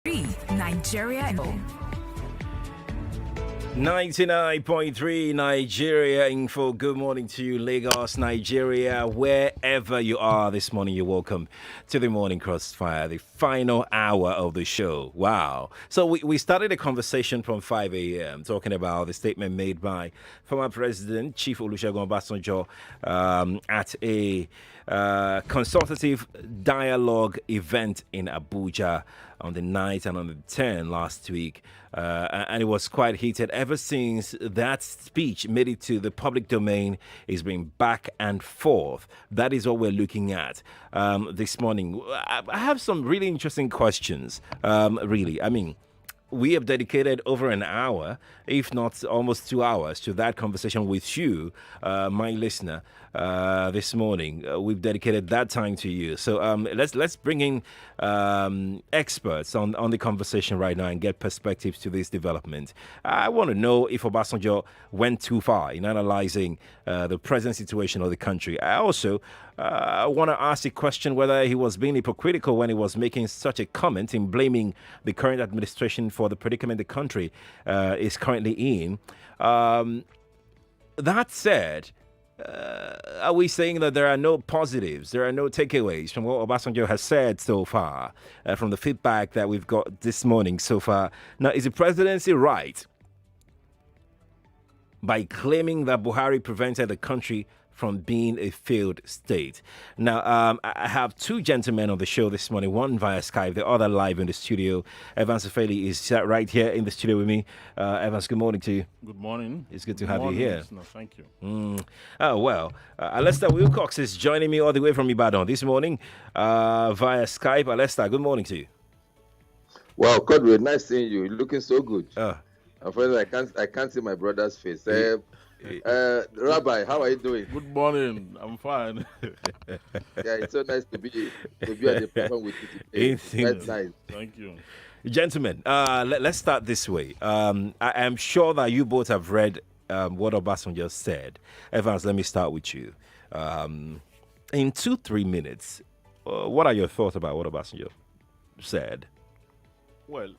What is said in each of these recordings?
Nigeria. 99.3 Nigeria Info. Good morning to you, Lagos, Nigeria. Wherever you are this morning, you're welcome to the Morning Crossfire, the final hour of the show. Wow. So we started a conversation from 5 a.m. talking about the statement made by former President Chief Olusegun Obasanjo at a consultative dialogue event in Abuja on the 9th and on the 10th last week. And it was quite heated. Ever since that speech made it to the public domain, it's been back and forth. That is what we're looking at this morning. I have some really interesting questions, really. I mean, we have dedicated over an hour, if not almost 2 hours, to that conversation with you, my listener, this morning. We've dedicated that time to you. So let's bring in experts on the conversation right now and get perspectives to this development. I want to know if Obasanjo went too far in analyzing the present situation of the country. I also want to ask the question whether he was being hypocritical when he was making such a comment in blaming the current administration for the predicament the country is currently in. That said, are we saying that there are no positives, there are no takeaways from what Obasanjo has said so far, from the feedback that we've got this morning so far? Now, is the presidency right by claiming that Buhari prevented the country from being a failed state? Now, I have two gentlemen on the show this morning, one via Skype, the other live in the studio. Evans Ufeli is right here in the studio with me. Evans, good morning to you. Good morning. It's good to have you here. No, thank you. Oh, well, Alesta Wilcox is joining me all the way from Ibadan this morning via Skype. Alesta, good morning to you. Wow, Quadry, nice seeing you. You're looking so good. Unfortunately, I can't see my brother's face. Rabbi, how are you doing? Good morning. I'm fine. Yeah, it's so nice to be at the program with you today. That's nice. Thank you. Gentlemen, let's start this way. I am sure that you both have read what Obasanjo said. Evans, let me start with you. In 2-3 minutes, what are your thoughts about what Obasanjo said? Well,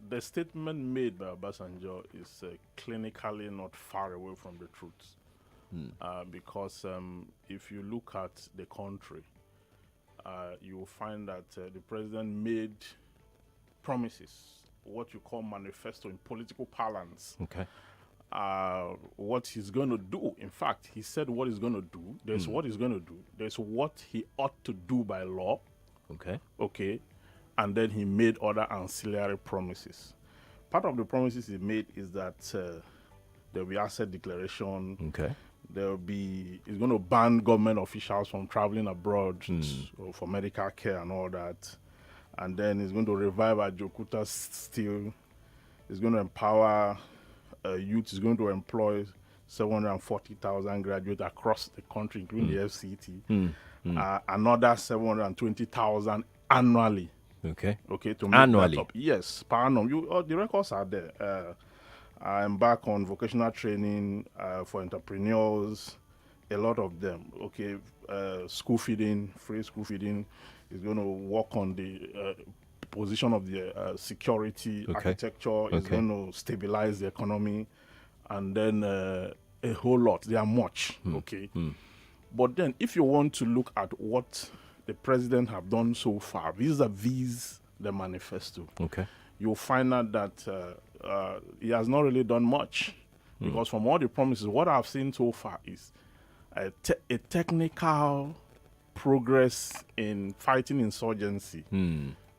the statement made by Obasanjo is clinically not far away from the truth. Because if you look at the country, you will find that the president made promises, what you call manifesto in political parlance. Okay. What he's going to do. In fact, he said what he's going to do. There's what he's going to do. There's what he ought to do by law. Okay. Okay. And then he made other ancillary promises. Part of the promises he made is that there will be asset declaration. Okay. He's going to ban government officials from traveling abroad for medical care and all that. And then he's going to revive Ajokuta Steel. He's going to empower youth. He's going to employ 740,000 graduates across the country, including the FCT. Another 720,000 annually. Okay. To make annually. That up. Yes, per annum. The records are there. I embark on vocational training for entrepreneurs, a lot of them. Okay, school feeding, free school feeding. Is going to work on the position of the security architecture. It's going to stabilize the economy, and then a whole lot. They are much. But then, if you want to look at what the president have done so far, vis-a-vis the manifesto, you'll find out that he has not really done much. Because from all the promises, what I've seen so far is a technical progress in fighting insurgency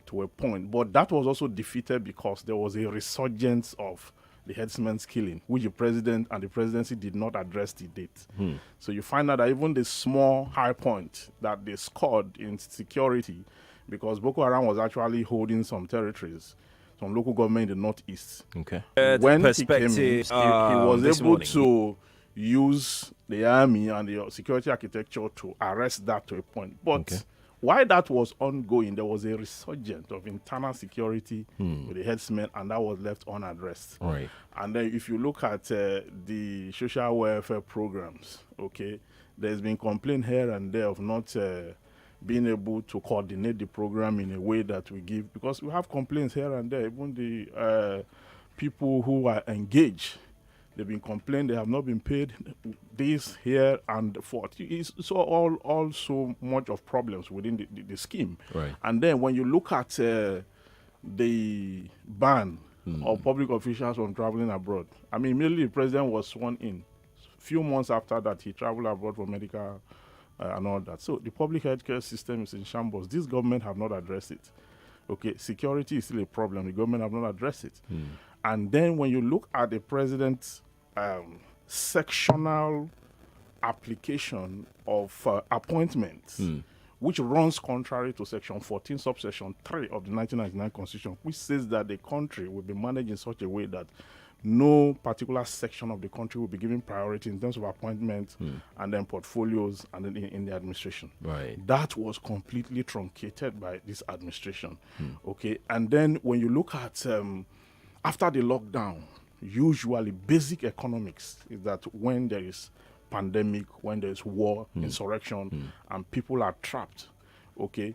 to a point. But that was also defeated because there was a resurgence of the headsman's killing, which the president and the presidency did not address to date. So you find out that even the small high point that they scored in security, because Boko Haram was actually holding some territories, some local government in the northeast. When he came in, he was able to use the army and the security architecture to arrest that to a point. But while that was ongoing, there was a resurgence of internal security with the headsmen, and that was left unaddressed. Right. And then if you look at the social welfare programs, there's been complaint here and there of not being able to coordinate the program in a way that we give, because we have complaints here and there. Even the people who are engaged, they've been complaining they have not been paid this, here, and forth. It's so all so much of problems within the scheme. Right. And then when you look at the ban of public officials from traveling abroad, I mean, immediately the president was sworn in. Few months after that, he traveled abroad for medical and all that. So the public healthcare system is in shambles. This government have not addressed it. Okay, security is still a problem. The government have not addressed it. And then when you look at the president's sectional application of appointments, which runs contrary to Section 14, subsection 3 of the 1999 Constitution, which says that the country will be managed in such a way that no particular section of the country will be given priority in terms of appointments and then portfolios and then in the administration. Right. That was completely truncated by this administration. Okay, and then when you look at after the lockdown, usually basic economics is that when there is pandemic, when there is war, insurrection, and people are trapped, okay,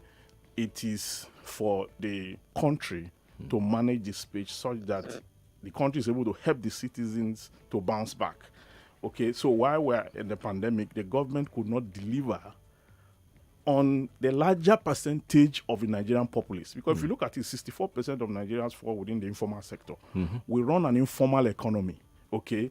it is for the country to manage the speech such that the country is able to help the citizens to bounce back. Okay, so while we're in the pandemic, the government could not deliver on the larger percentage of the Nigerian populace. Because if you look at it, 64% of Nigerians fall within the informal sector. We run an informal economy, okay?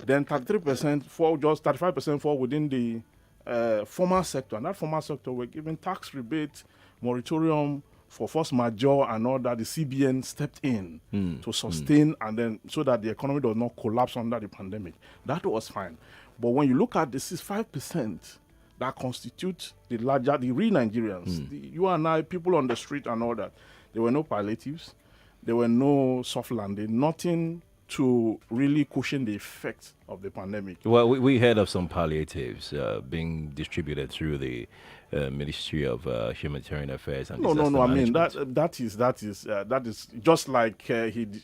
Then 33% fall, just 35% fall within the formal sector. And that formal sector, we're giving tax rebate, moratorium for force majeure and all that. The CBN stepped in to sustain and then so that the economy does not collapse under the pandemic. That was fine. But when you look at the 65%, that constitute the larger, the real Nigerians, you and I, people on the street and all that, there were no palliatives, there were no soft landing, nothing to really cushion the effects of the pandemic. Well, we heard of some palliatives being distributed through the Ministry of Humanitarian Affairs and No. Disaster I mean Management. that is just like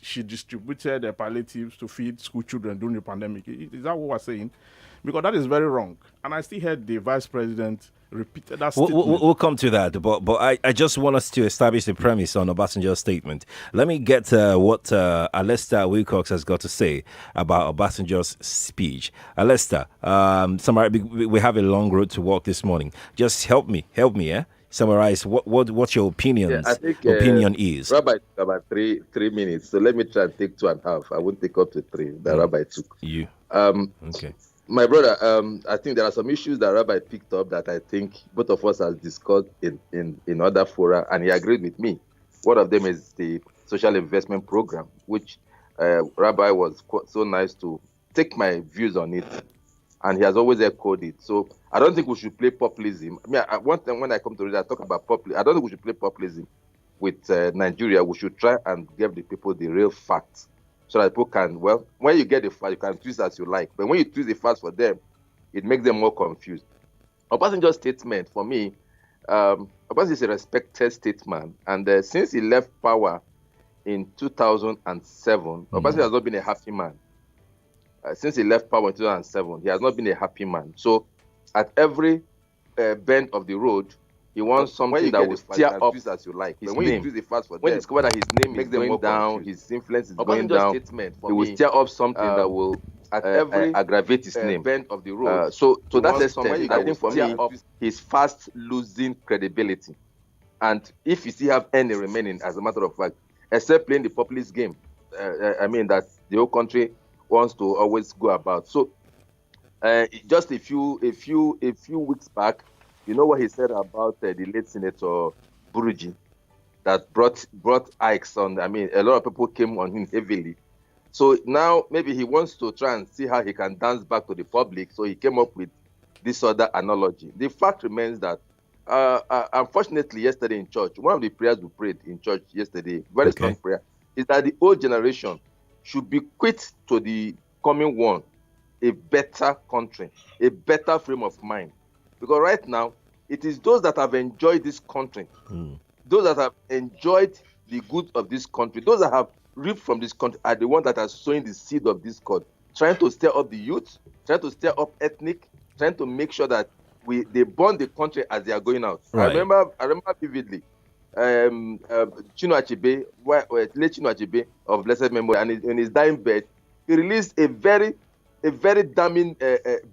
she distributed palliatives to feed school children during the pandemic. Is that what we're saying? Because that is very wrong. And I still heard the vice president repeated that statement. We'll come to that, but I just want us to establish the premise on Obasanjo's statement. Let me get what Alesta Wilcox has got to say about Obasanjo's speech. Alesta, we have a long road to walk this morning. Just help me, yeah? Summarize what your opinion is. Rabbi took about three minutes, so let me try and take 2.5. I won't take up to 3. The Rabbi took. You. Okay. My brother, I think there are some issues that Rabbi picked up that I think both of us have discussed in other fora, and he agreed with me. One of them is the social investment program, which Rabbi was so nice to take my views on it, and he has always echoed it. So I don't think we should play populism. I mean, one time when I come to read, I talk about populism. I don't think we should play populism with Nigeria. We should try and give the people the real facts, so that people can, well, when you get the fact, you can twist as you like. But when you twist the facts for them, it makes them more confused. Obasanjo's statement, for me, Obasanjo is a respected statesman. And since he left power in 2007, Obasanjo has not been a happy man. Since he left power in 2007, he has not been a happy man. So at every bend of the road, he wants something that will steer up as you like. When you use the facts for when discover that his name is going down, his influence is going down, he will steer up something that will at every aggravate his name. Bend of the road. So to that extent, I think for me, he's fast losing credibility. And if you still have any remaining, as a matter of fact, except playing the populist game, I mean that the whole country wants to always go about. So just a few weeks back, you know what he said about the late Senator Buruji that brought hikes on. I mean, a lot of people came on him heavily. So now maybe he wants to try and see how he can dance back to the public. So he came up with this other analogy. The fact remains that, unfortunately, yesterday in church, one of the prayers we prayed in church yesterday, very strong prayer, is that the old generation should bequeath to the coming one a better country, a better frame of mind. Because right now, it is those that have enjoyed this country, those that have enjoyed the good of this country, those that have reaped from this country are the ones that are sowing the seed of discord, trying to stir up the youth, trying to stir up ethnic, trying to make sure that they burn the country as they are going out. Right. I remember vividly. Chino Achebe, late Chino Achebe of blessed memory, and in his dying bed, he released a very damning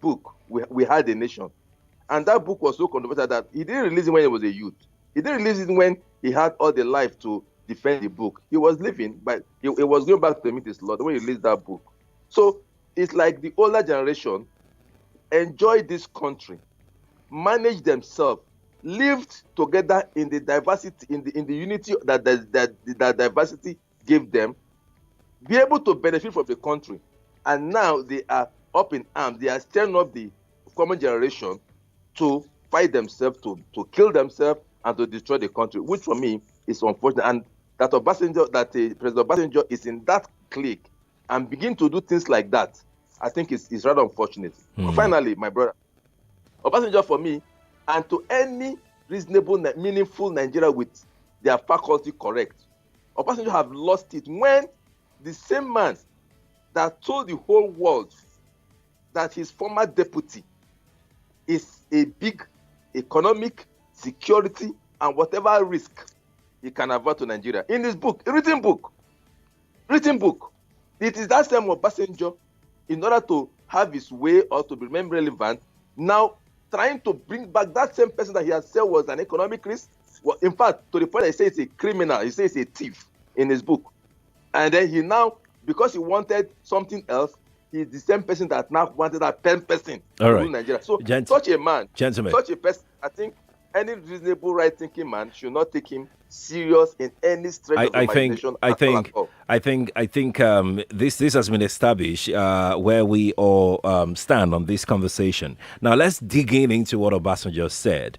book. We had a nation, and that book was so controversial that he didn't release it when he was a youth. He didn't release it when he had all the life to defend the book. He was living, but he was going back to meet his Lord when he released that book. So it's like the older generation enjoy this country, manage themselves, lived together in the diversity, in the unity that diversity gave them, be able to benefit from the country. And now they are up in arms. They are stirring up the common generation to fight themselves, to kill themselves, and to destroy the country, which for me is unfortunate. And that Obasanjo, President Obasanjo is in that clique and begin to do things like that, I think is rather unfortunate. But finally, my brother, Obasanjo for me, and to any reasonable, meaningful Nigeria with their faculty correct, Obasanjo have lost it when the same man that told the whole world that his former deputy is a big economic, security, and whatever risk he can avert to Nigeria. In his book, a written book, it is that same Obasanjo, in order to have his way or to remain relevant, now trying to bring back that same person that he has said was an economic risk. Well, in fact, to the point that he says it's a criminal, he says it's a thief in his book. And then he now, because he wanted something else, he's the same person that now wanted that 10% to rule Nigeria. So such a man, such a person, I think any reasonable right-thinking man should not take him serious in any stretch of imagination. I think this has been established where we all stand on this conversation. Now let's dig into what Obasanjo said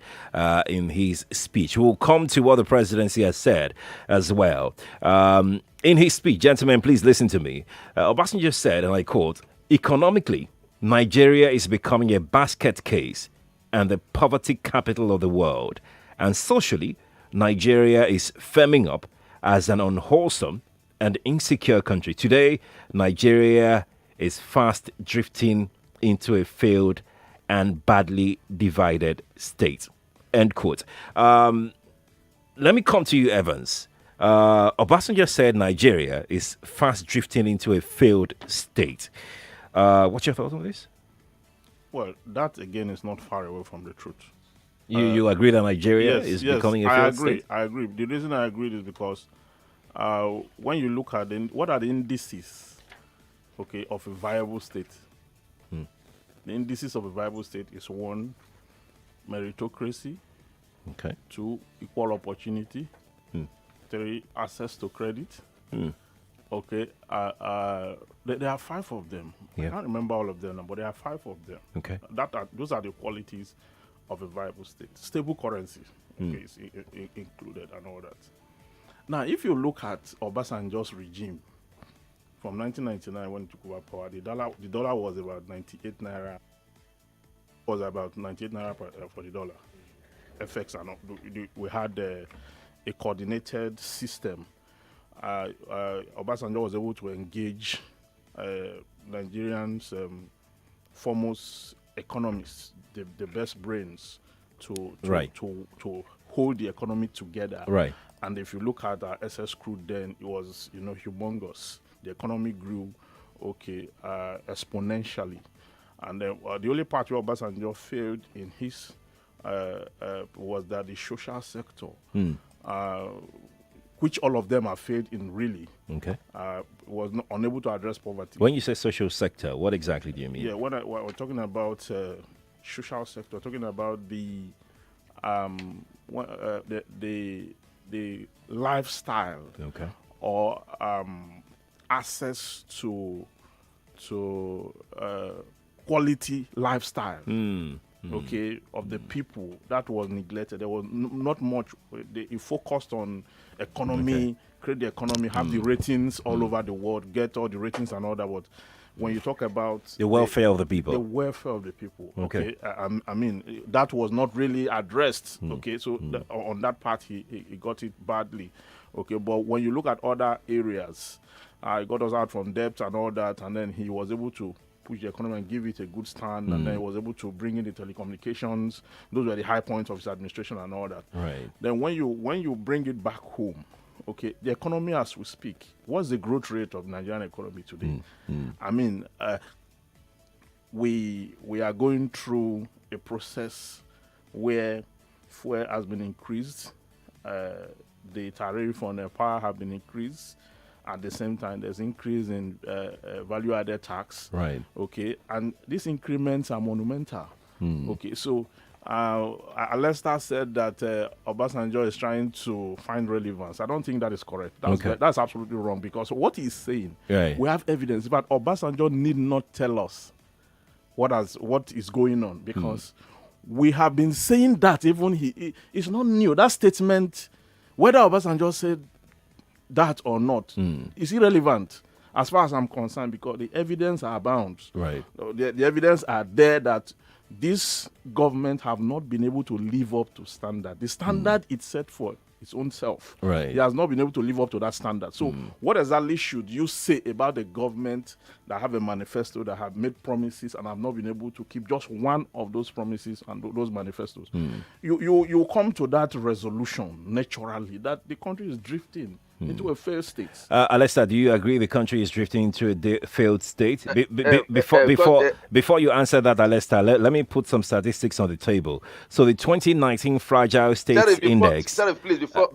in his speech. We'll come to what the presidency has said as well. In his speech, gentlemen, please listen to me. Obasanjo said, and I quote, "Economically, Nigeria is becoming a basket case and the poverty capital of the world. And socially, Nigeria is firming up as an unwholesome and insecure country. Today, Nigeria is fast drifting into a failed and badly divided state." End quote. Let me come to you, Evans. Obasanjo said Nigeria is fast drifting into a failed state. What's your thoughts on this? Well, that again is not far away from the truth. You agree that Nigeria is becoming a failed state? I agree. The reason I agree is because when you look at what are the indices, okay, of a viable state? The indices of a viable state is 1, meritocracy. Okay. 2, equal opportunity. 3, access to credit. Okay. There are 5 of them. Yeah. I can't remember all of them, but there are 5 of them. Okay. Those are the qualities of a viable state. Stable currency, okay, is included and all that. Now, if you look at Obasanjo's regime from 1999 when he took over power, the dollar was about 98 naira. Was about 98 naira for the dollar. FX and we had a coordinated system. Obasanjo was able to engage Nigerians' foremost economists, the best brains, to hold the economy together. Right. And if you look at our SS crude then, it was humongous. The economy grew, exponentially. And then the only part where Obasanjo failed in his was that the social sector, which all of them have failed in really, was unable to address poverty. When you say social sector, what exactly do you mean? Yeah, when we're talking about social sector, we're talking about the lifestyle, or access to quality lifestyle. Of the people that was neglected. There was not much. They focused on economy, create the economy, have the ratings all over the world, get all the ratings and all that. But when you talk about the welfare of the people, I mean that was not really addressed. So on that part he got it badly. But when you look at other areas, he got us out from debt and all that, and then he was able to push the economy and give it a good stand, and then he was able to bring in the telecommunications. Those were the high points of his administration and all that. Right. Then when you bring it back home, okay, the economy as we speak, what's the growth rate of the Nigerian economy today? I mean, we are going through a process where fuel has been increased, the tariff on power have been increased. At the same time, there's increase in value-added tax. Right. Okay, and these increments are monumental. Okay, so Alesta said that Obasanjo is trying to find relevance. I don't think that is correct. That's absolutely wrong, because what he's saying, we have evidence, but Obasanjo need not tell us what is going on, because we have been saying that even it's not new. That statement, whether Obasanjo said that or not, is irrelevant as far as I'm concerned, because the evidence are abound. Right. The evidence are there that this government have not been able to live up to standard. The standard it set for its own self. Right. He has not been able to live up to that standard. So what exactly should you say about the government that have a manifesto, that have made promises and have not been able to keep just one of those promises and those manifestos? You come to that resolution naturally that the country is drifting into a failed state. Alesta, do you agree the country is drifting into a failed state? Before you answer that, Alesta, let me put some statistics on the table. So the 2019 Fragile States Index. Before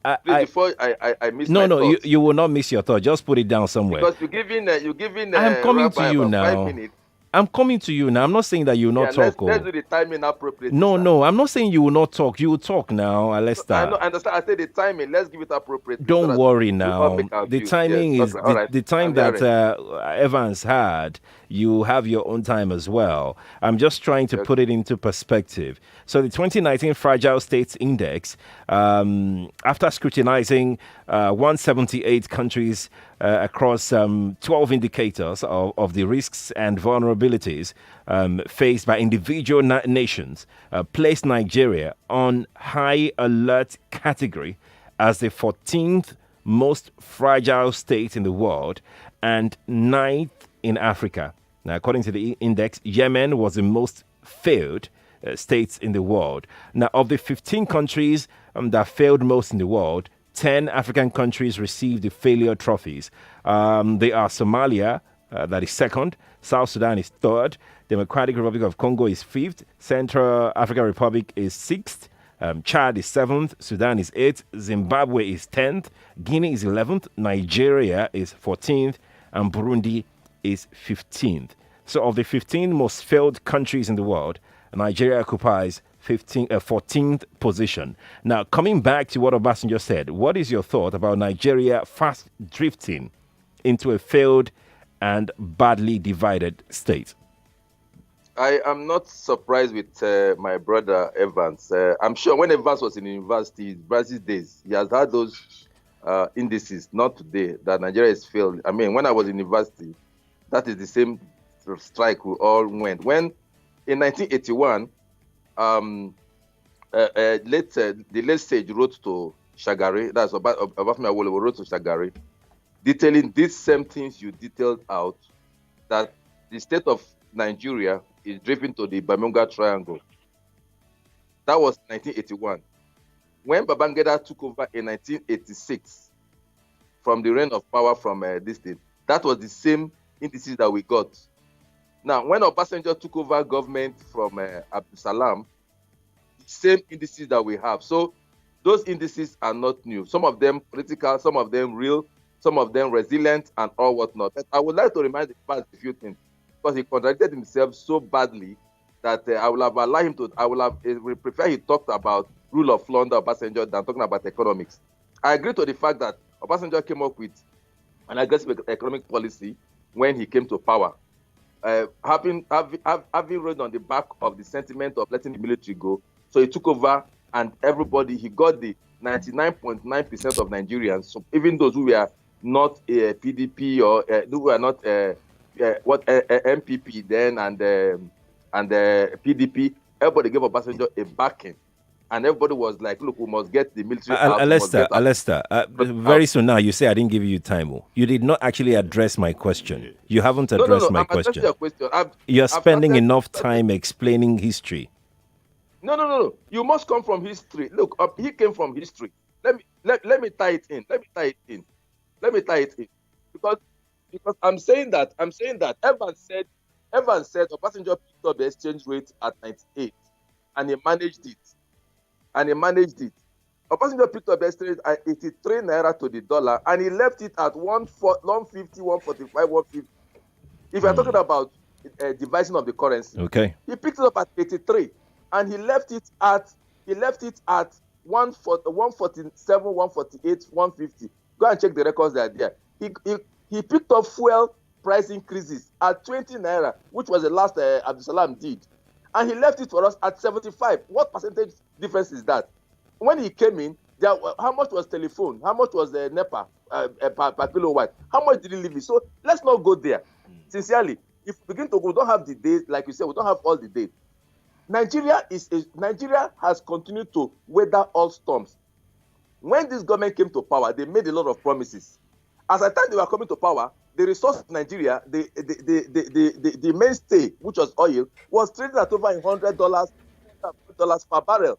I miss No, my no, thoughts. you will not miss your thought. Just put it down somewhere. Because you're giving I'm coming to you about now. 5 minutes. I'm coming to you now. I'm not saying that you will not talk. Let's do the timing appropriately. No, I'm not saying you will not talk. You will talk now, Alesta. I understand. I said the timing. Let's give it appropriately. Don't worry now. The views. timing Yes, is okay, all right. the time I'm that hearing. Evans had. You have your own time as well. I'm just trying to put it into perspective. So the 2019 Fragile States Index, after scrutinizing 178 countries across 12 indicators of the risks and vulnerabilities faced by individual nations, placed Nigeria on high alert category as the 14th most fragile state in the world and 9th in Africa. Now, according to the index, Yemen was the most failed states in the world. Now, of the 15 countries that failed most in the world, 10 African countries received the failure trophies. They are Somalia, that is second. South Sudan is third. Democratic Republic of Congo is fifth. Central African Republic is sixth. Chad is 7th, Sudan is 8th, Zimbabwe is 10th, Guinea is 11th, Nigeria is 14th, and Burundi is 15th. So of the 15 most failed countries in the world, Nigeria occupies 14th position. Now, coming back to what Obasanjo said, what is your thought about Nigeria fast drifting into a failed and badly divided state? I am not surprised with my brother Evans. I'm sure when Evans was in university, Brazil days, he has had those indices, not today, that Nigeria is failed. I mean, when I was in university, that is the same strike we all went. When in 1981, the late sage wrote to Shagari, that's Obafemi Awolowo wrote to Shagari, detailing these same things you detailed out, that the state of Nigeria is driven to the Bermuda Triangle. That was 1981. When Babangida took over in 1986 from the reign of power from this state, that was the same indices that we got. Now, when Obasanjo took over government from Abdul Salam, the same indices that we have. So those indices are not new. Some of them political, some of them real, some of them resilient and all whatnot. But I would like to remind the past a few things, because he contradicted himself so badly that I will have allowed him to, I would prefer he talked about rule of law under Obasanjo than talking about economics. I agree to the fact that Obasanjo came up with an aggressive economic policy when he came to power. Having rode on the back of the sentiment of letting the military go, so he took over and everybody, he got the 99.9% of Nigerians, so even those who were not a PDP or who were not MPP then and PDP, everybody gave Obasanjo a backing. and everybody was like, "Look, we must get the military out. We must Alesta, get our very out." soon now, you say I didn't give you time. Oh. You did not actually address my question. You haven't No, no, addressed no. my I'm addressing question. your question. You're I've spending started. enough time explaining history. No, no, no, no. You must come from history. Look, he came from history. Let me tie it in. Let me tie it in. Let me tie it in. Because I'm saying that Evans said Obasanjo picked up the exchange rate at 98 and he managed it. Obasanjo picked up the exchange rate at 83 naira to the dollar and he left it at 150, 145, 150. If you're talking about devising of the currency, Okay. he picked it up at 83 and he left it at 147, 148, 150. Go and check the records that are there. He picked up fuel price increases at 20 naira, which was the last Abdulsalam did. And he left it for us at 75. What percentage difference is that? When he came in, how much was telephone? How much was the NEPA per kilowatt? How much did he leave it? So let's not go there. Sincerely, if we begin to go, we don't have the days, like you said, we don't have all the days. Nigeria has continued to weather all storms. When this government came to power, they made a lot of promises. As at the time they were coming to power, the resource of Nigeria, the mainstay, which was oil, was traded at over $100 per barrel.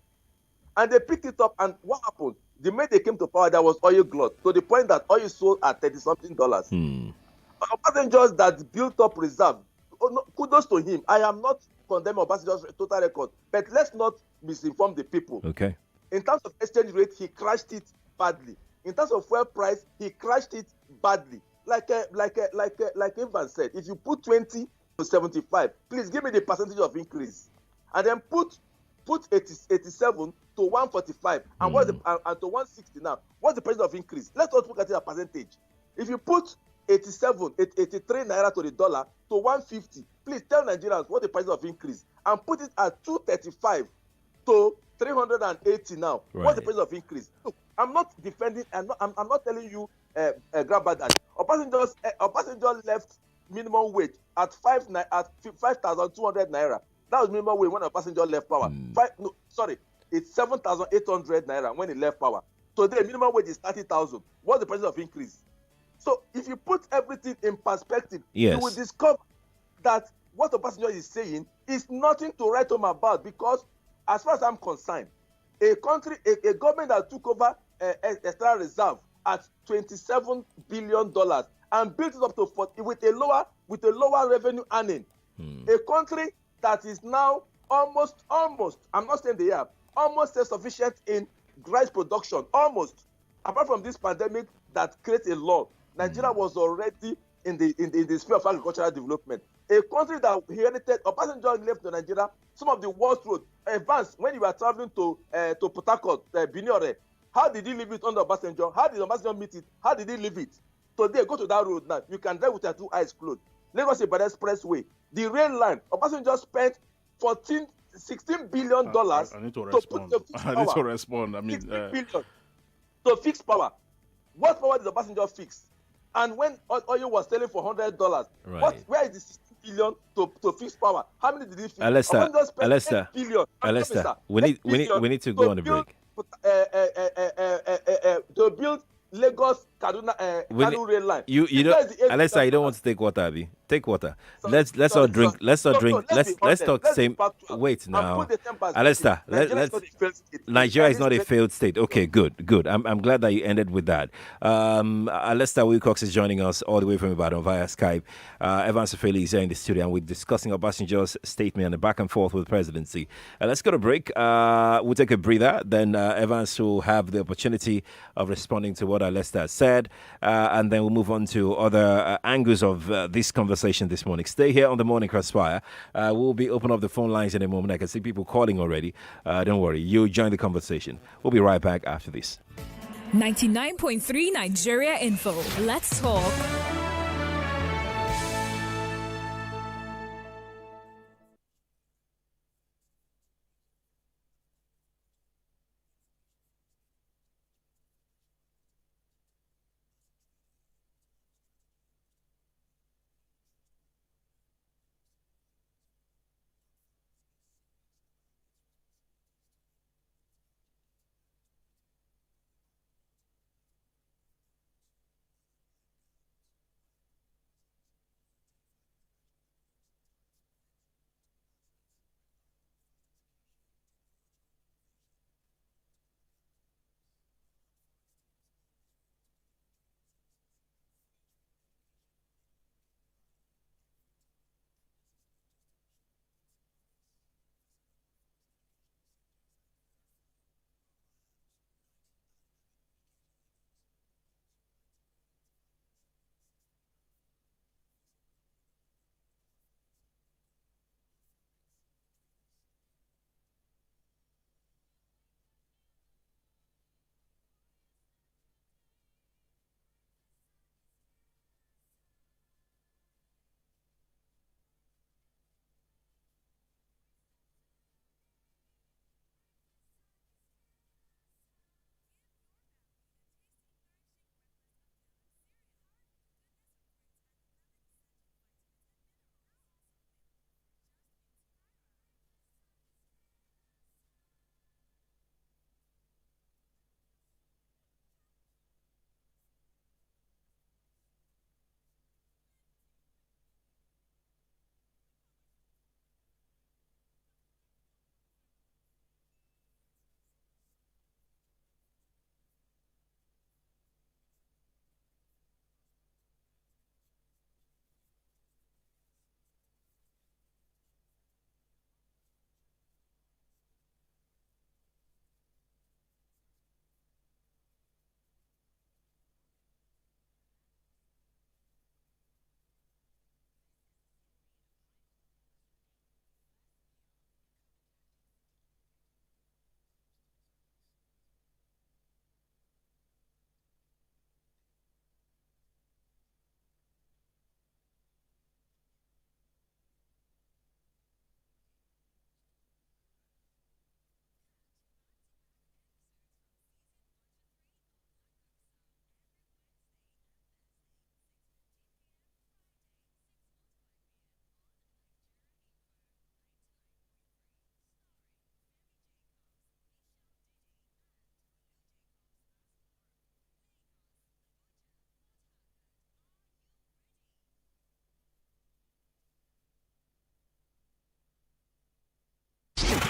And they picked it up, and what happened? The minute they came to power, there was oil glut, to the point that oil sold at $30-something. Obasanjo that built up reserve. Oh, no, kudos to him. I am not condemning Obasanjo's total record, but let's not misinform the people. Okay. In terms of exchange rate, he crashed it badly. In terms of fuel price, he crashed it badly. Like Ivan said, if you put 20 to 75, please give me the percentage of increase, and then put 87 to 145 and and to 160 now. What's the percentage of increase? Let's not look at it as a percentage. If you put 83 naira to the dollar to 150, please tell Nigerians what the price of increase and put it at 235 to 380 now. Right. What's the price of increase? Look, I'm not defending. I'm not telling you grab that. Obasanjo left minimum wage at 5,200 naira. That was minimum wage when Obasanjo left power. It's 7,800 naira when he left power. Today, minimum wage is 30,000. What's the price of increase? So if you put everything in perspective, you will discover that what Obasanjo is saying is nothing to write home about, because as far as I'm concerned, a government that took over external reserve at $27 billion and built it up to 40 with a lower revenue earning, a country that is now almost, I'm not saying they are, almost self-sufficient in rice production, almost. Apart from this pandemic that creates a law, Nigeria was already in the sphere of agricultural development. A country that inherited, Obasanjo left to Nigeria, some of the worst roads. Advanced, when you were traveling to Port Harcourt, Biniore, how did he leave it under Obasanjo? How did Obasanjo meet it? How did he leave it? Today, go to that road now. You can drive with your two eyes closed. Lagos-Ibadan Expressway, the rail line. Obasanjo spent $16 billion I need to respond. I mean, $16 billion to fix power. What power did Obasanjo fix? And when oil was selling for $100, right. Where is the 16 billion to fix power? How many did he fix? Alesta, $8 billion. Alesta, we need to go on the break. To build Lagos Kano rail line. You don't, Alesta, you don't want to take water, Abi. Take water. Let's all drink. Let's talk same. Wait now, Alesta. Nigeria is not a failed state. Okay, good. I'm glad that you ended with that. Alesta Wilcox is joining us all the way from Ibadan via Skype. Evans Ufeli is here in the studio, and we're discussing Obasanjo's statement and the back and forth with the presidency. Let's go to break. We'll take a breather. Then Evans will have the opportunity of responding to what Alesta said, and then we'll move on to other angles of this conversation this morning. Stay here on the Morning Crossfire. We'll be opening up the phone lines in a moment. I can see people calling already. Don't worry, you'll join the conversation. We'll be right back after this. 99.3 Nigeria Info. Let's talk.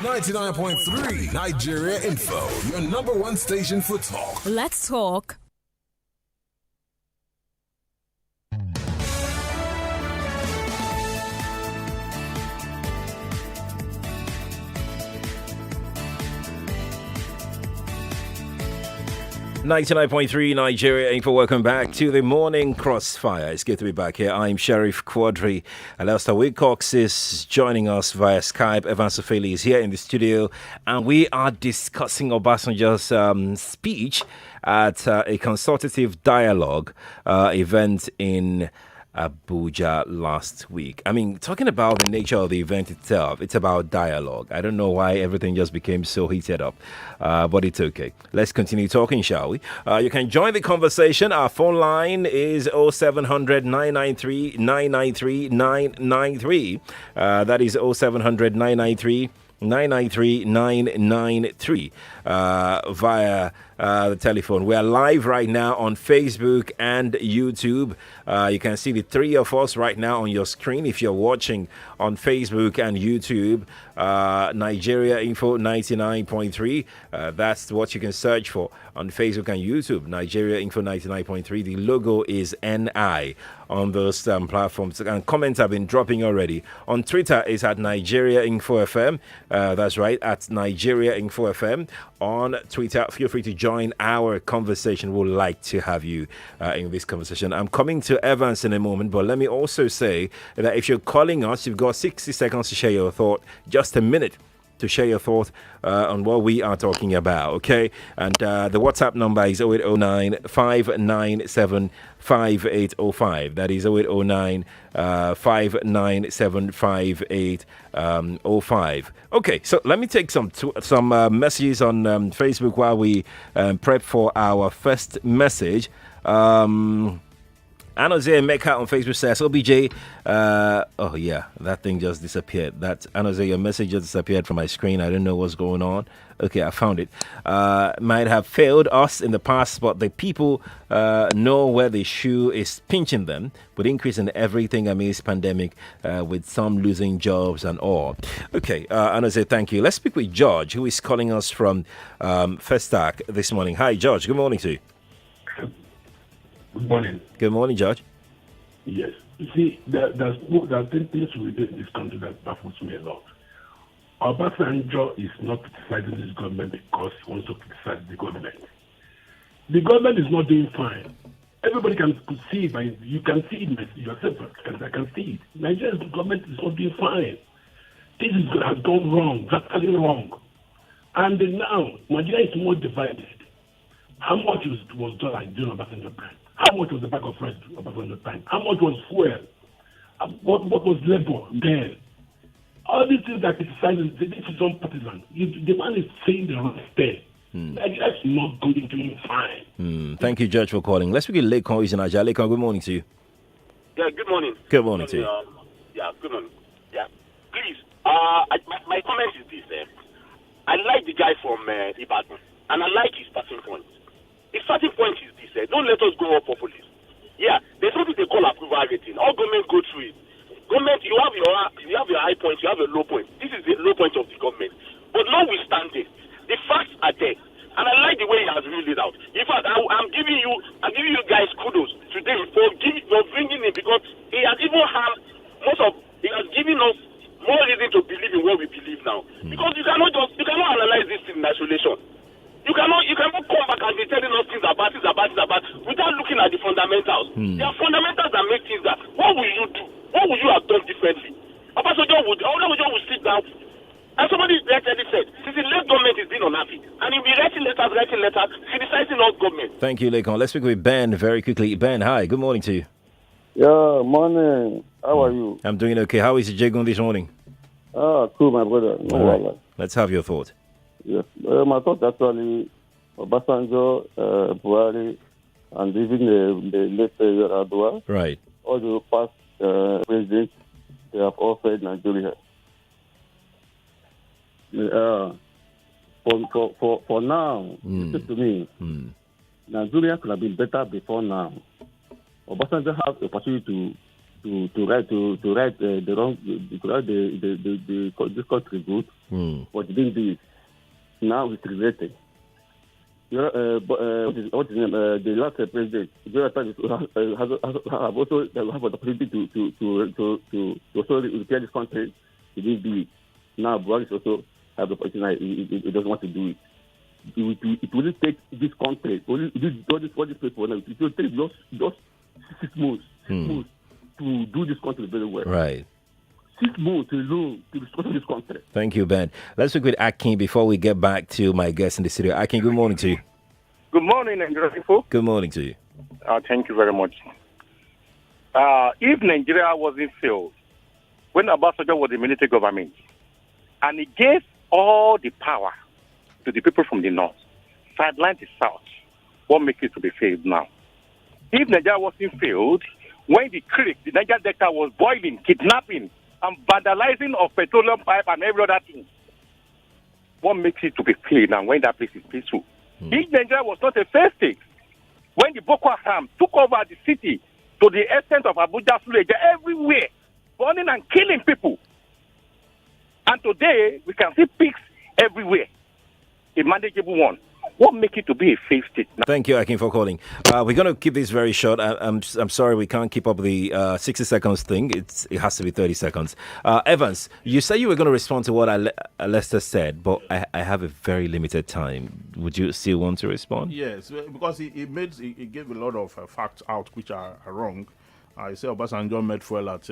99.3 Nigeria Info, your number one station for talk. Let's talk. .3 Nigeria Info. Welcome back to the morning crossfire. It's good to be back here. I'm Sheriff Quadry. Alesta Wilcox is joining us via Skype. Evans Ufeli is here in the studio, and we are discussing Obasanjo's speech at a consultative dialogue event in Abuja last week. I mean, talking about the nature of the event itself, it's about dialogue. I don't know why everything just became so heated up, but it's okay. Let's continue talking, shall we? You can join the conversation. Our phone line is 0700 993 993 993. That is 0700 993 993 via the telephone. We are live right now on Facebook and YouTube. You can see the three of us right now on your screen. If you're watching on Facebook and YouTube, Nigeria Info 99.3, that's what you can search for on Facebook and YouTube. Nigeria Info 99.3. The logo is NI on those platforms, and comments have been dropping already. On Twitter is at Nigeria Info FM. That's right, at Nigeria Info FM on Twitter. Feel free to join our conversation. We'd like to have you in this conversation. I'm coming to Evans in a moment, but let me also say that if you're calling us, you've got 60 seconds to share your thought, just a minute to share your thought on what we are talking about, okay? And the WhatsApp number is 0809 597 5805. That is 0809 597 5805. Okay, so let me take some messages on Facebook while we prep for our first message. Anoze Mecca on Facebook says, OBJ, oh yeah, that thing just disappeared. That Anoze, your message just disappeared from my screen. I don't know what's going on. Okay, I found it. Might have failed us in the past, but the people know where the shoe is pinching them, with increase in everything amidst pandemic, with some losing jobs and all. Okay, Anoze, thank you. Let's speak with George, who is calling us from Festac this morning. Hi, George. Good morning to you. Good morning. Good morning, George. Yes. You see, there are things we do in this country that baffles me a lot. Obasanjo is not criticizing this government because he wants to criticize the government. The government is not doing fine. Everybody can see it, you can see it yourself. I can see it. Nigeria's government is not doing fine. This has gone wrong, drastically wrong. And now, Nigeria is more divided. How much was done during Obasanjo time? How much was the bag of rice Obasanjo time? How much was fuel? What was labor then? All these things that criticizing, this is non-partisan. The man is saying the wrong thing. That's not going to be fine. Thank you, George, for calling. Let's begin Lekon is in Aja. Lekon, good morning to you. Yeah, good morning. Good morning to you. Good morning. Yeah, please. My comment is this. I like the guy from Ibadan, and I like his starting point. His starting point is this. Don't let us go up for police. Yeah, there's something they call approval rating. All government go through it. Government, you have your high point, you have a low point. This is the low point of the government. But notwithstanding, the facts are there. And I like the way he has ruled it out. In fact, I'm giving you guys kudos today for bringing it, because he has even had he has given us more reason to believe in what we believe now. Because you cannot analyze this in isolation. You cannot come back and be telling us things about without looking at the fundamentals. There are fundamentals that make things that. What will you do? What would you have done differently? Obasanjo would sit down, and somebody actually said, since the late government is being unhappy, and he'll be writing letters, criticizing our government. Thank you, Lekon. Let's speak with Ben very quickly. Ben, hi. Good morning to you. Yeah, morning. How are you? I'm doing okay. How is Jagun this morning? Cool, my brother. No right. Let's have your thought. Yes. My thought actually, Obasanjo, Buhari, and even the late Adwa, right. All the past presidents, they have all failed Nigeria. For now, listen to me, Nigeria could have been better before now. Obasanjo has the opportunity to write the wrong this country good, but he didn't do it. Now he's regretted. What is his name? The last president, have also have an opportunity to also repair this country. He didn't do it. Now Buhari also have the opportunity. He doesn't want to do it. It will take this country. All these people. It will take just 6 months to do this country very well. Right. 6 months alone to restore this country. Thank you, Ben. Let's speak with Akin before we get back to my guest in the studio. Akin, good morning to you. Good morning, Nigeria people. Good morning to you. Thank you very much. If Nigeria wasn't failed, when Obasanjo was the military government, and he gave all the power to the people from the north, sidelined the south, what makes it to be failed now? If Nigeria wasn't failed, when the creek, the Niger Delta was boiling, kidnapping, and vandalizing of petroleum pipe and every other thing, what makes it to be failed now when that place is peaceful? If Nigeria was not a failed state, when the Boko Haram took over the city to the extent of Abuja, Suleja, everywhere, burning and killing people, and today we can see pigs everywhere, a manageable one. What makes it to be a failed state now? Thank you, Akin, for calling. We're going to keep this very short. I'm sorry we can't keep up the 60 seconds thing. It has to be 30 seconds. Evans, you said you were going to respond to what Alesta said, but I have a very limited time. Would you still want to respond? Yes, because he gave a lot of facts out which are wrong. I said Obasanjo made fuel at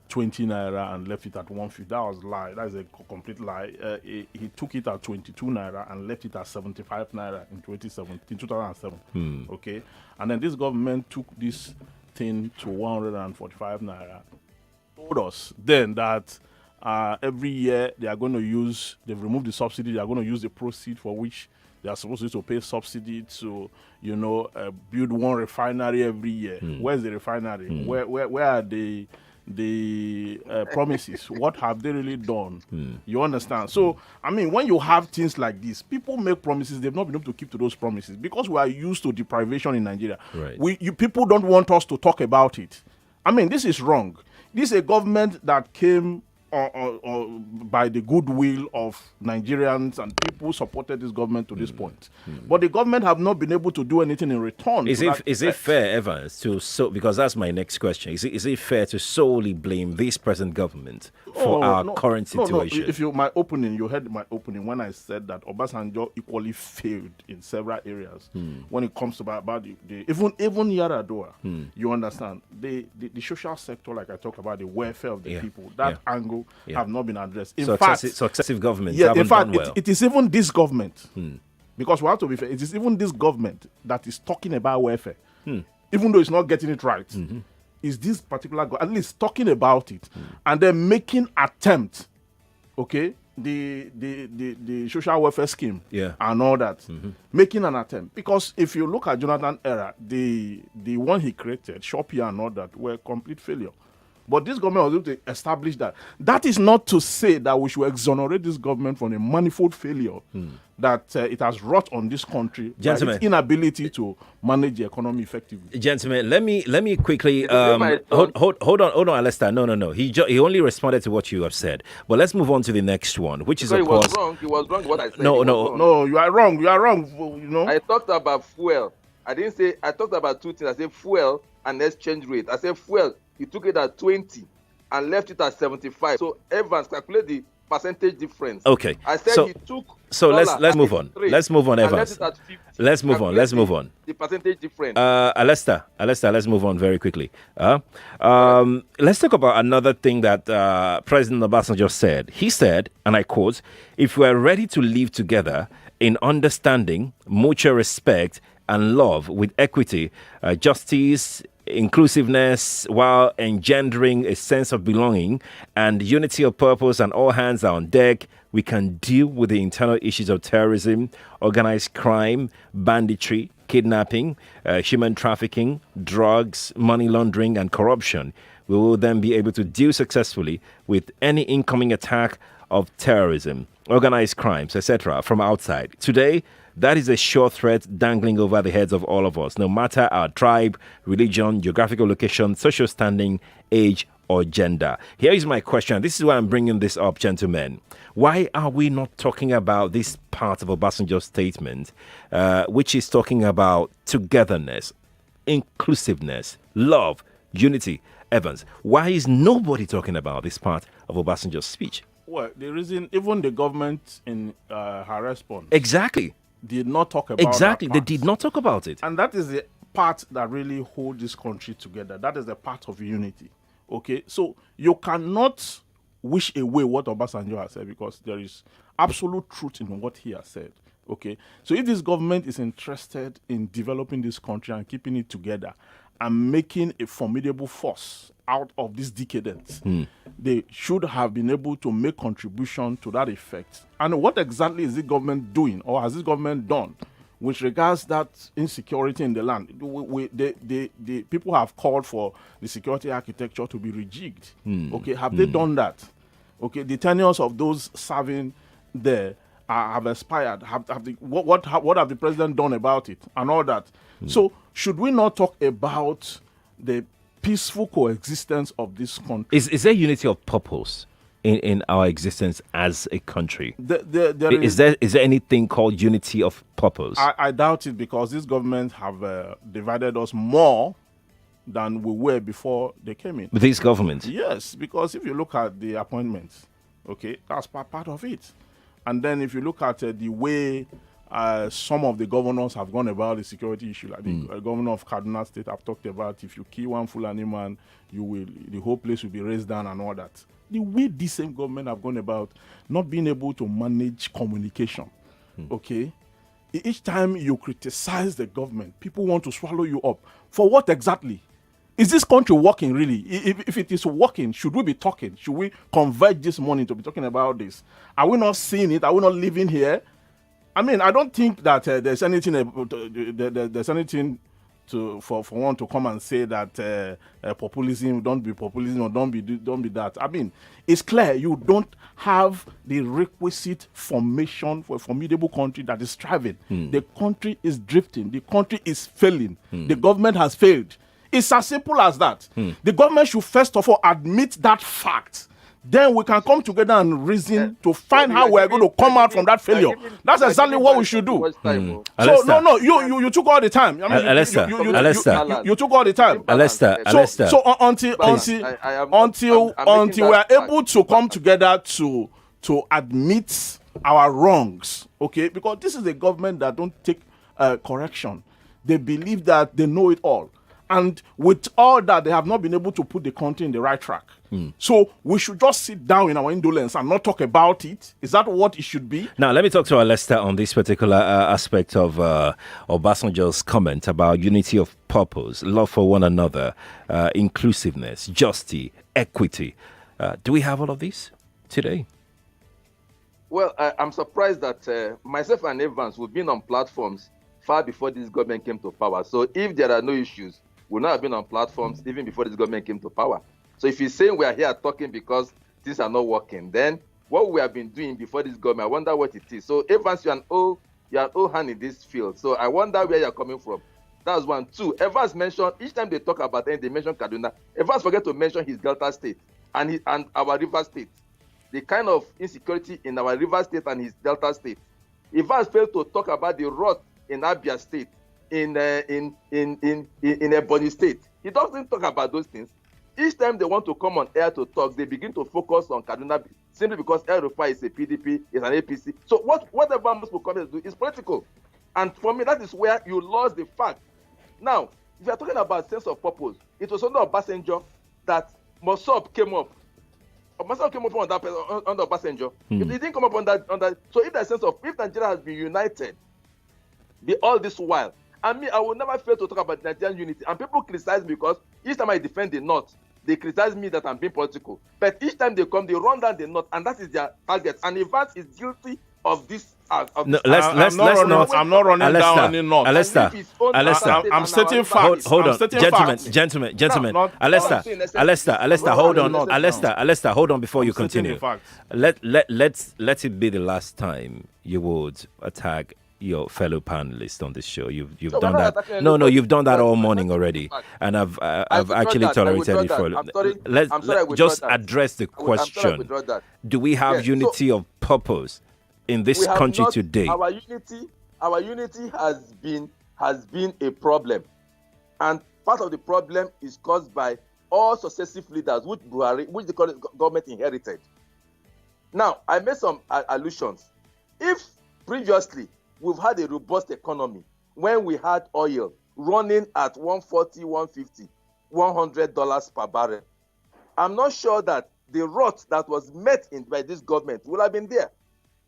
20 naira and left it at 150. That was a lie. That is a complete lie. He took it at 22 naira and left it at 75 naira in 2007. Okay, and then this government took this thing to 145 naira. Told us then that every year they are going to use. They've removed the subsidy. They are going to use the proceeds for which they are supposed to pay subsidy to, build one refinery every year. Where's the refinery? Where are the promises? What have they really done? You understand? So, I mean, when you have things like this, people make promises, they've not been able to keep to those promises because we are used to deprivation in Nigeria. Right. People don't want us to talk about it. I mean, this is wrong. This is a government that came by the goodwill of Nigerians, and people supported this government to this point. But the government have not been able to do anything in return. Is it fair, Evans, because that's my next question. Is it fair to solely blame this present government for our current situation? No. If you heard my opening when I said that Obasanjo equally failed in several areas when it comes to about the even Yaradua. You understand the social sector, like I talked about, the welfare of the people. That angle have not been addressed. In fact, successive governments haven't done well. It is even this government, because we have to be fair, it is even this government that is talking about welfare, even though it's not getting it right. Is this particular at least talking about it and then making attempt, okay, the social welfare scheme and all that, making an attempt. Because if you look at Jonathan era, the one he created, Shopee and all that, were complete failure. But this government was able to establish that. That is not to say that we should exonerate this government from a manifold failure that it has wrought on this country, gentlemen, its inability to manage the economy effectively. Gentlemen, let me quickly hold on, Alesta. No. He only responded to what you have said. But let's move on to the next one, which is, of course, He was wrong. What I said. No, you are wrong. You are wrong. I talked about fuel. I talked about two things. I said fuel and exchange rate. I said fuel. He took it at 20 and left it at 75. So Evans, calculate the percentage difference. Okay. I said he took. So let's move on. Let's move on, Evans. Let's move on. The percentage difference. Alesta, let's move on very quickly. Let's talk about another thing that President Obasanjo said. He said, and I quote, "If we are ready to live together in understanding, mutual respect, and love with equity, justice, inclusiveness, while engendering a sense of belonging and unity of purpose, and all hands are on deck, we can deal with the internal issues of terrorism, organized crime, banditry, kidnapping, human trafficking, drugs, money laundering, and corruption. We will then be able to deal successfully with any incoming attack of terrorism, organized crimes, etc. from outside. Today, That is a sure threat dangling over the heads of all of us, no matter our tribe, religion, geographical location, social standing, age, or gender. Here is my question. This is why I'm bringing this up, gentlemen. Why are we not talking about this part of Obasanjo's statement, which is talking about togetherness, inclusiveness, love, unity? Evans, why is nobody talking about this part of Obasanjo's speech? Well, the reason, even the government in her response Exactly. did not talk about Exactly. that They part. did not talk about it. And that is the part that really holds this country together. That is the part of unity. Okay? So you cannot wish away what Obasanjo has said, because there is absolute truth in what he has said. Okay? So if this government is interested in developing this country and keeping it together and making a formidable force out of this decadence, they should have been able to make contribution to that effect. And what exactly is the government doing, or has this government done, with regards that insecurity in the land? The people have called for the security architecture to be rejigged. Okay, have they done that? Okay, the tenures of those serving there have expired. What have the president done about it and all that? So should we not talk about the peaceful coexistence of this country? Is there unity of purpose in our existence as a country? Is there anything called unity of purpose? I doubt it, because this government have divided us more than we were before they came in. This government? Yes, because if you look at the appointments, okay, that's part of it. And then if you look at the way some of the governors have gone about the security issue, like the governor of Kaduna State, I've talked about, if you kill one Fulani man, the whole place will be raised down and all that. The way this same government have gone about not being able to manage communication, okay? Each time you criticize the government, people want to swallow you up. For what exactly? Is this country working really? If it is working, should we be talking? Should we converge this morning to be talking about this? Are we not seeing it? Are we not living here? I mean, I don't think that there's anything for one to come and say that populism, don't be populism, or don't be that. I mean, it's clear you don't have the requisite formation for a formidable country that is thriving. The country is drifting. The country is failing. The government has failed. It's as simple as that. The government should first of all admit that fact. Then we can come together and reason to find how we're going to come out from that failure. That's exactly what we should do. So you took all the time. I mean, Alesta, you took all the time. Alesta. So until we are able to come together to admit our wrongs, okay? Because this is a government that don't take correction. They believe that they know it all. And with all that, they have not been able to put the country in the right track. So we should just sit down in our indolence and not talk about it. Is that what it should be? Now, let me talk to Alesta on this particular aspect of Obasanjo's comment about unity of purpose, love for one another, inclusiveness, justice, equity. Do we have all of this today? Well, I'm surprised that myself and Evans, we've been on platforms far before this government came to power. So if there are no issues, we'll not have been on platforms even before this government came to power. So if you're saying we are here talking because things are not working, then what we have been doing before this government, I wonder what it is. So Evans, you're an old hand in this field. So I wonder where you're coming from. That's one. Two, Evans mentioned, each time they talk about it, they mention Kaduna. Evans forget to mention his Delta State and our River State. The kind of insecurity in our River State and his Delta State. Evans failed to talk about the rot in Abia State, in Ebonyi State. He doesn't talk about those things. Each time they want to come on air to talk, they begin to focus on Kaduna simply because El Rufai is a PDP, is an APC. So whatever most people come do is political. And for me, that is where you lost the fact. Now, if you are talking about sense of purpose, it was under Obasanjo that Mossop came up. Obasanjo came up under Obasanjo. It didn't come up on that. So if Nigeria has been united all this while, I will never fail to talk about Nigerian unity. And people criticize me because each time I defend the North, they criticize me that I'm being political. But each time they come, they run down the North, and that is their target. And Evans is guilty of this. I'm not running down any North. Alesta, I'm stating facts. Hold on, gentlemen. Alesta, hold on. Alesta, hold on before you continue. Let it be the last time you would attack your fellow panelists on this show. You've So done we're not that. attacking No, anybody, you've done that but all my morning message is already, fact. and I've I withdraw actually that. I tolerated withdraw it for. that. I'm sorry. Let's I'm sorry. I withdraw just that. address the I'm sorry. I question: withdraw that. do we have Yes. So unity of purpose in this we have country not. today? Our unity has been a problem, and part of the problem is caused by all successive leaders which the current government inherited. Now, I made some allusions. If previously we've had a robust economy when we had oil running at $140, $150, $100 per barrel, I'm not sure that the rot that was met by this government will have been there.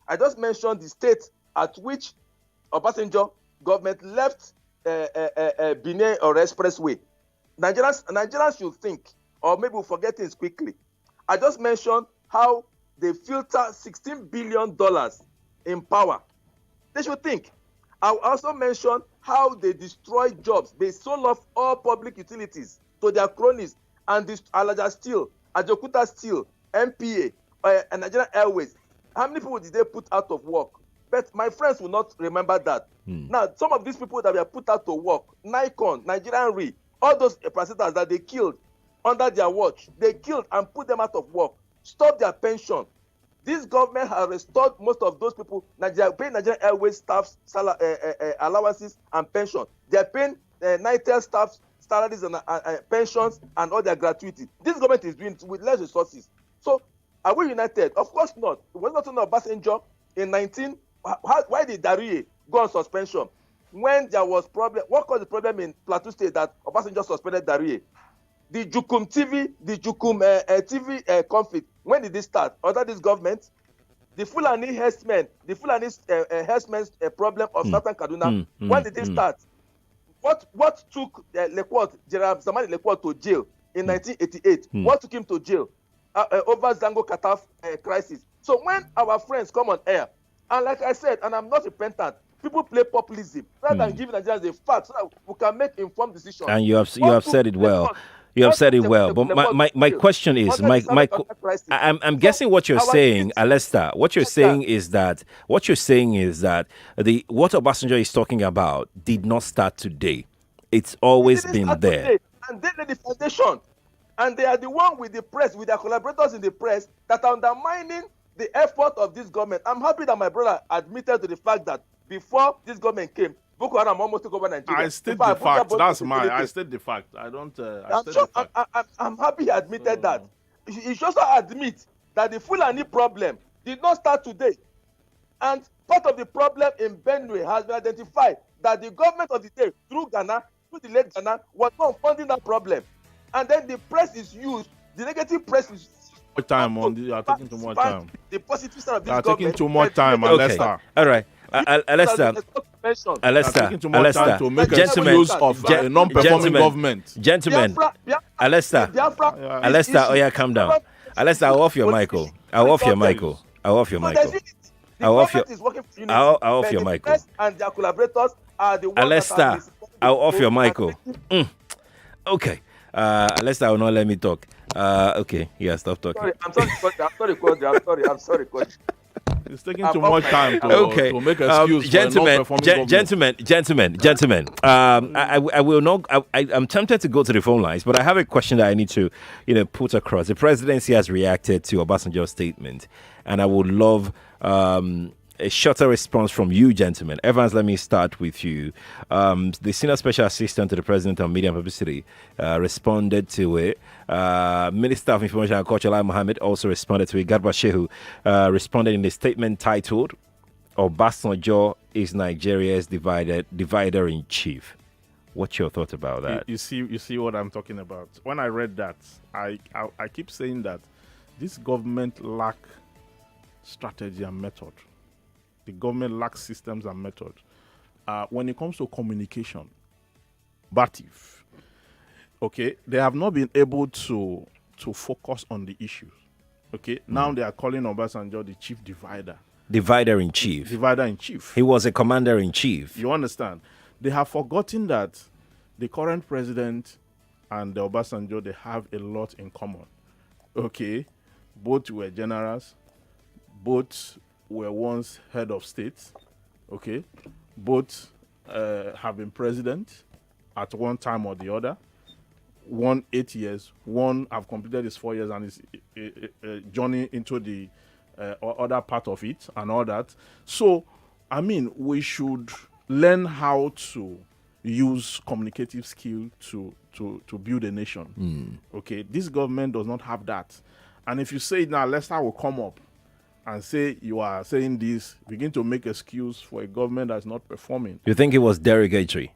I just mentioned the state at which Obasanjo government left Benin or Expressway. Nigerians should think, or maybe we'll forget things quickly. I just mentioned how they filter $16 billion in power. They should think. I also mentioned how they destroyed jobs. They sold off all public utilities to their cronies, and this Alaja Steel, Ajokuta Steel, MPA, and Nigerian Airways. How many people did they put out of work? But my friends will not remember that. Now, some of these people that were put out to work, Nikon, Nigerian Re, all those parasites that they killed under their watch, they killed and put them out of work, stopped their pension. This government has restored most of those people. Paying Nigerian Airways staff allowances and pension. They are paying NITEL staff salaries and pensions and all their gratuity. This government is doing it with less resources. So, are we united? Of course not. It was not on Obasanjo in 19. Why did Darie go on suspension? When there was problem, what caused the problem in Plateau State that Obasanjo suspended Darie? The Jukum TV, TV conflict. When did this start? Under this government? The Fulani herdsmen, herdsmen's problem of Southern Kaduna. When did this start? What took General Zamani Lekwot to jail in 1988? What took him to jail? Over Zango Kataf crisis. So when our friends come on air, and like I said, and I'm not repentant, people play populism rather than giving Nigerians the facts so that we can make informed decisions. And you have said it well. You have said it well. But my question is, I'm guessing what you're saying, Alesta, what you're saying is that what Obasanjo is talking about did not start today. It's always been there. Today. And they laid the foundation. And they are the one with the press, with their collaborators in the press, that are undermining the effort of this government. I'm happy that my brother admitted to the fact that before this government came, Boko Haram almost took over Nigeria. I state the fact. I state the fact. I don't. I'm happy he admitted that. He should also admit that the Fulani problem did not start today. And part of the problem in Benue has been identified that the government of the day, through the late Ghana, was not funding that problem. And then the press is used, the negative press is you are taking too much time. The positive side of this you are government. Taking too much time, Alesta. All right. Alesta, to make use of a non-performing government. Gentlemen, Alesta, oh yeah, calm down. Alesta, I'll off your mic. I'll off your mic. I'll off your mic. I'll off your mic. And their collaborators are the ones Alesta, I'll off your mic. Okay. Alesta will not let me talk. Okay, yeah, stop talking. I'm sorry, Coach. It's taking too much time to make excuse gentlemen. I will not. I'm tempted to go to the phone lines, but I have a question that I need to, put across. The presidency has reacted to Obasanjo's statement, and I would love a shorter response from you, gentlemen. Evans, let me start with you. The Senior Special Assistant to the President on Media and Publicity responded to it. Minister of Information and Culture, Lai Mohammed, also responded to it. Garba Shehu responded in a statement titled, Obasanjo is Nigeria's divider in chief. What's your thought about that? You see what I'm talking about. When I read that, I keep saying that this government lack strategy and method. The government lacks systems and methods. When it comes to communication, BATIF, okay, they have not been able to focus on the issues. Okay, now they are calling Obasanjo the chief divider. Divider in chief. Divider in chief. He was a commander in chief. You understand? They have forgotten that the current president and the Obasanjo, they have a lot in common. Okay, both were generals, both were once head of states. Okay, both have been president at one time or the other. One 8 years, one have completed his 4 years and is journey into the other part of it and all that. So, I mean, we should learn how to use communicative skill to build a nation. Okay, this government does not have that. And if you say now, Alesta will come up and say you are saying this, begin to make excuse for a government that's not performing. You think it was derogatory?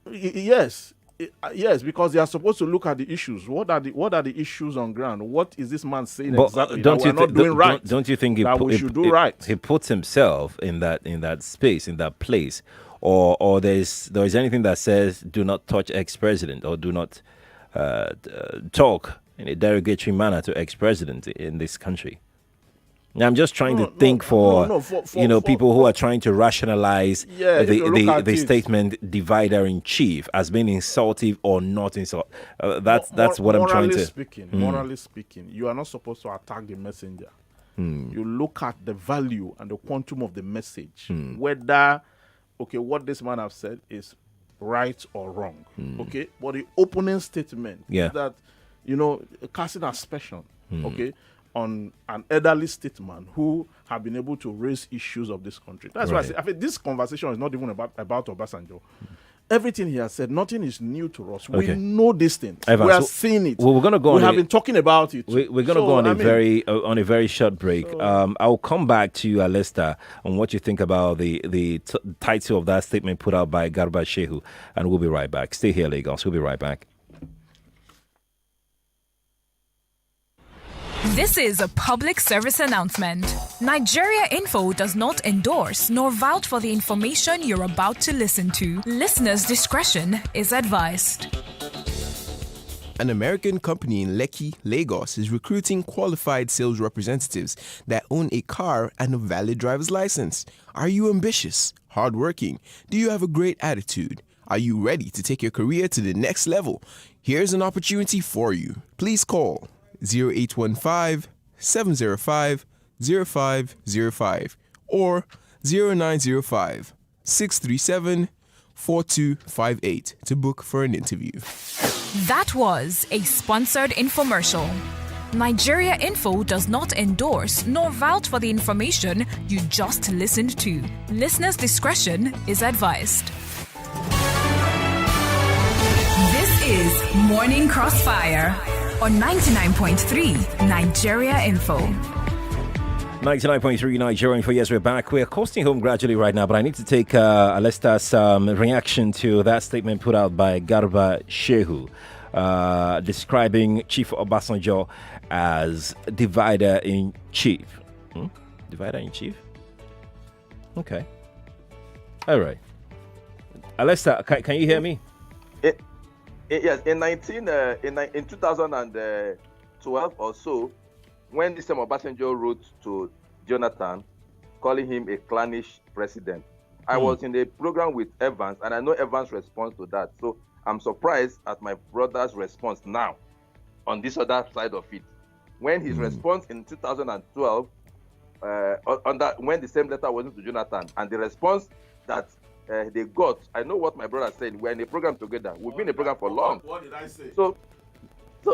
Yes. Yes, because they are supposed to look at the issues. What are the issues on ground? What is this man saying exactly? Don't you not doing right? Don't you think we should do right? He puts himself in that space, in that place, or there's anything that says do not touch ex-president or do not talk in a derogatory manner to ex-president in this country? I'm just trying to think for people who are trying to rationalize the statement divider in chief as being insultive or not insultive. That's what I'm trying to. Morally speaking, you are not supposed to attack the messenger. You look at the value and the quantum of the message, whether what this man have said is right or wrong. Okay, but the opening statement is that casting aspersion. Okay. On an elderly statesman who have been able to raise issues of this country. That's why I say, I think this conversation is not even about Obasanjo. Everything he has said, nothing is new to us. We know these things. Ivan, we are seeing it. Well, we're going to go. We have been talking about it. We're going to go on a very short break. I'll come back to you, Alesta, on what you think about the title of that statement put out by Garba Shehu, and we'll be right back. Stay here, Lagos. We'll be right back. This is a public service announcement. Nigeria Info does not endorse nor vouch for the information you're about to listen to. Listeners' discretion is advised. An American company in Lekki, Lagos is recruiting qualified sales representatives that own a car and a valid driver's license. Are you ambitious, hardworking? Do you have a great attitude? Are you ready to take your career to the next level? Here's an opportunity for you. Please call 0815-705-0505 or 0905-637-4258 to book for an interview. That was a sponsored infomercial. Nigeria Info does not endorse nor vouch for the information you just listened to. Listeners' discretion is advised. This is Morning Crossfire on 99.3 Nigeria Info. 99.3 Nigeria Info. Yes, we're back. We're coasting home gradually right now, but I need to take Alesta's reaction to that statement put out by Garba Shehu, describing Chief Obasanjo as divider in chief. Divider in chief? Okay. All right. Alesta, can you hear me? Yes, in 2012 or so, when this Obasanjo wrote to Jonathan, calling him a clannish president, I was in a program with Evans, and I know Evans' response to that. So I'm surprised at my brother's response now, on this other side of it. When his response in 2012, when the same letter went to Jonathan, and the response that they got, I know what my brother said. We're in a program together. We've been in a program for long. What did I say? So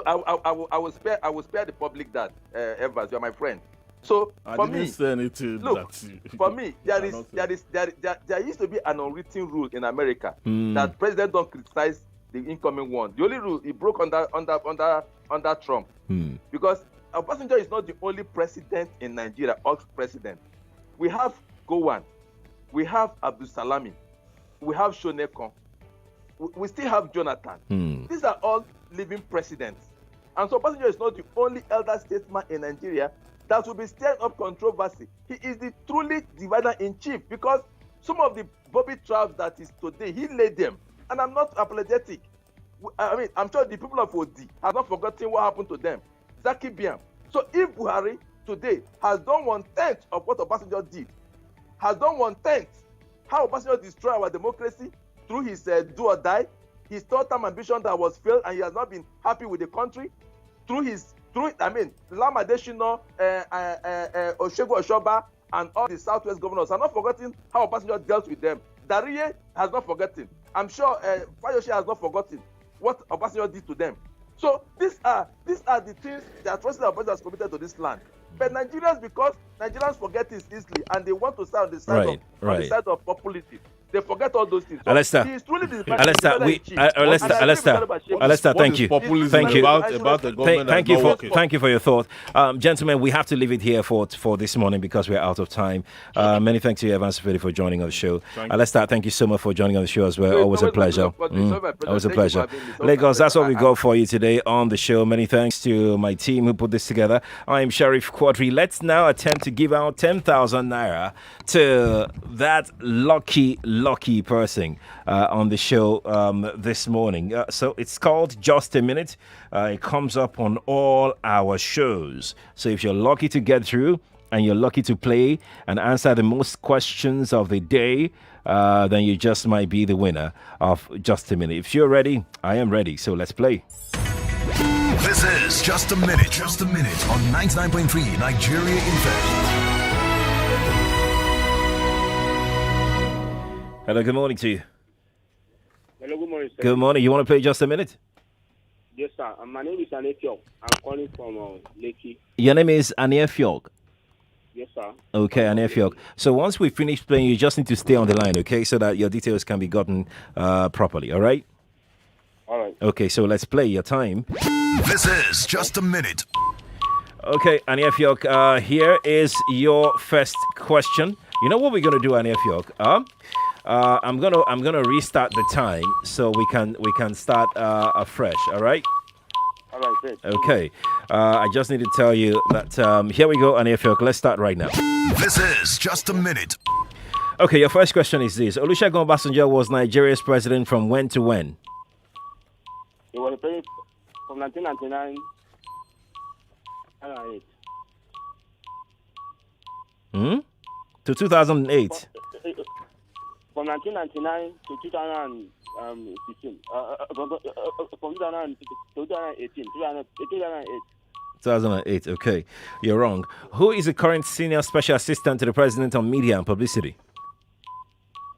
I will spare the public that, Evans, you're my friend. So for me, look, for me, there used to be an unwritten rule in America that president don't criticize the incoming one. The only rule he broke under Trump, because Obasanjo is not the only president in Nigeria, ex-president. We have Gowon, we have Abdul Salami, we have Shonekon, we still have Jonathan. These are all living presidents. And so Obasanjo is not the only elder statesman in Nigeria that will be stirring up controversy. He is the truly divider in chief, because some of the Bobby traps that is today, he laid them. And I'm not apologetic. I mean, I'm sure the people of Odi have not forgotten what happened to them. Zaki Biam. So if Buhari today has done 1/10 of what Obasanjo did, has done 1/10 how Obasanjo destroyed our democracy through his do or die, his third-term ambition that was failed, and he has not been happy with the country, through Lam Adesina, Oshego Oshoba, and all the Southwest governors have not forgotten how Obasanjo dealt with them. Dariye has not forgotten. I'm sure Fayose has not forgotten what Obasanjo did to them. So these are the things, the atrocities that Obasanjo has committed to this land. But Nigerians, because Nigerians forget this easily and they want to stand on the side on the side of popularity. They forget all those things. So Alesta, thank you. Thank you. Thank you for your thought. Gentlemen, we have to leave it here for this morning because we're out of time. Many thanks to you, Evans Ufeli, for joining on the show. Alesta, thank you so much for joining on the show as well. Always a pleasure. Always a pleasure. Lagos, that's what we got for you today on the show. Many thanks to my team who put this together. I'm Sheriff Quadry. Let's now attempt to give out 10,000 naira to that lucky person on the show this morning. So it's called Just a Minute. It comes up on all our shows. So if you're lucky to get through and you're lucky to play and answer the most questions of the day, then you just might be the winner of Just a Minute. If you're ready, I am ready. So let's play. This is Just a Minute on 99.3 Nigeria Info. Hello, good morning to you. Hello, good morning, sir. Good morning. You want to play Just a Minute? Yes, sir. My name is Anefiok. I'm calling from Lekki. Your name is Anefiok? Yes, sir. Okay, Anefiok. So once we finish playing, you just need to stay on the line, okay, so that your details can be gotten properly, all right? All right. Okay, so let's play your time. This is Just a Minute. Okay, Anefiok, here is your first question. You know what we're gonna do, Anefiok? I'm gonna restart the time so we can start afresh. All right. All right. Great. Okay. I just need to tell you that here we go, Anefiok. Let's start right now. This is Just a Minute. Okay. Your first question is this: Olusegun Obasanjo was Nigeria's president from when to when? He was president from 1999 to 2008. From 1999 to 2016. From 2018. 2008. 2008. Okay, you're wrong. Who is the current senior special assistant to the president on media and publicity?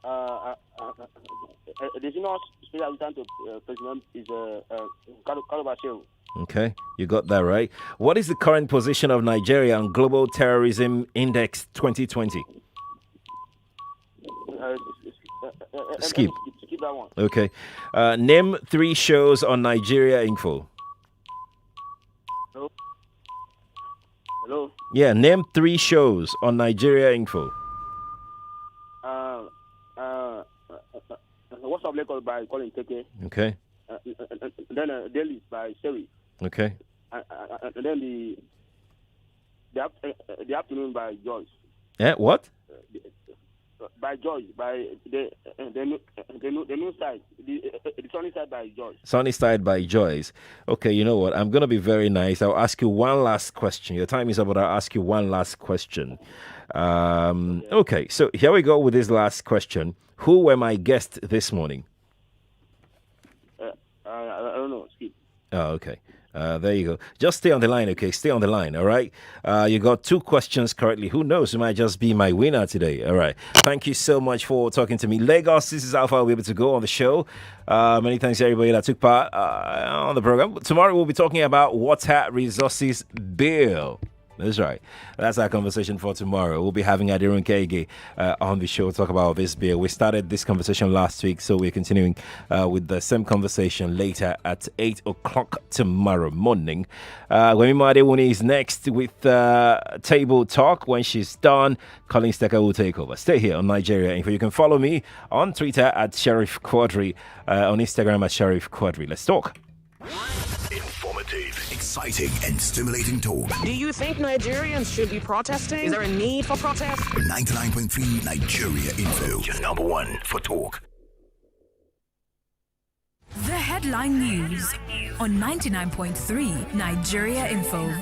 The senior special assistant to president is Obasanjo. Okay, you got that right. What is the current position of Nigeria on Global Terrorism Index 2020? Skip that one. Okay. Name 3 shows on Nigeria Info. Hello? Yeah, name 3 shows on Nigeria Info. What's up, Lagos by Colin Keke. Okay. Then Delhi by Sherry. Okay. And then the afternoon by Joyce. Yeah, what? By Joyce, by the new side, the sunny side by Joyce. Sunny side by Joyce. Okay, you know what? I'm going to be very nice. I'll ask you one last question. Your time is up, but I'll ask you one last question. Okay, so here we go with this last question. Who were my guests this morning? I don't know. Skip. Oh, okay. There you go. Just stay on the line, okay? Stay on the line, all right? You got 2 questions correctly. Who knows? You might just be my winner today. All right. Thank you so much for talking to me. Lagos, this is how far we're able to go on the show. Many thanks to everybody that took part on the program. Tomorrow we'll be talking about water resources bill. That's right. That's our conversation for tomorrow. We'll be having Adirun Kege on the show to talk about this bill. We started this conversation last week, so we're continuing with the same conversation later at 8 o'clock tomorrow morning. Gwemima Adewuni is next with Table Talk. When she's done, Colin Stecker will take over. Stay here on Nigeria Info. You can follow me on Twitter at Sheriff Quadry, on Instagram at Sheriff Quadry. Let's talk. Informative, exciting, and stimulating talk. Do you think Nigerians should be protesting? Is there a need for protest? 99.3 Nigeria Info. Your number 1 for talk. The headline news on 99.3 Nigeria Info.